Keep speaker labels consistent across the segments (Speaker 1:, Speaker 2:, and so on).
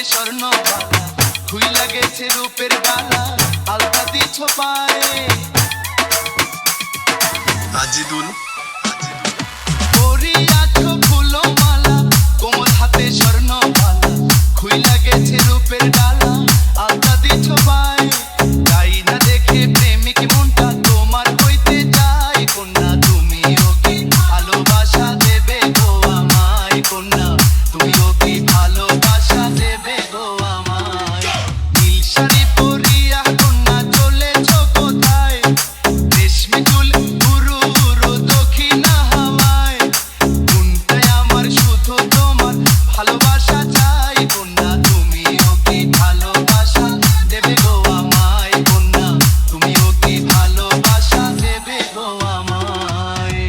Speaker 1: স্বর্ণবালা খুইলা গেছে রূপের বালা আলতা দিছো পায়ে
Speaker 2: আজিদুল
Speaker 1: পরিয়াছো ফুলো মালা কোমল হাতে স্বর্ণবালা খুইলা গেছে রূপের ডালা আলতা দিছো পায়ে তাই না দেখে প্রেমিক মনটা তোমার হইতে চাই কন্যা তুমিও কি ভালোবাসা দেবে গো আমায় কন্যা তুমিও কি ভালোবাসা দেবে গো আমায় নীল শাড়ি পরিয়া কন্যা চলেছো কোথায় রেশমি চুল উড়ু উড়ু দক্ষিণা হাওয়ায় মনটায় আমার শুধু তোমার ভালোবাসা চাই কন্যা তুমিও কি ভালোবাসা দেবে গো আমায় কন্যা তুমিও কি ভালোবাসা দেবে গো আমায়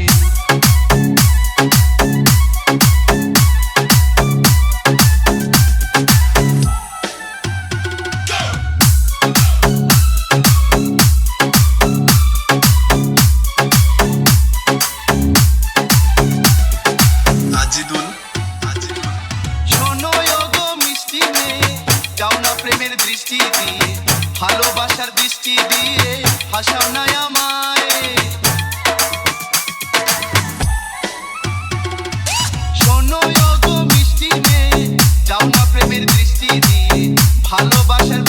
Speaker 2: আজিদুল
Speaker 1: শোনো গো মিষ্টি মেয়ে যাও না প্রেমের দৃষ্টি দিয়ে ভালোবাসার দৃষ্টি দিয়ে হাসাও না আমায় শোনো গো মিষ্টি মেয়ে যাও না প্রেমের দৃষ্টি দিয়ে ভালোবাসার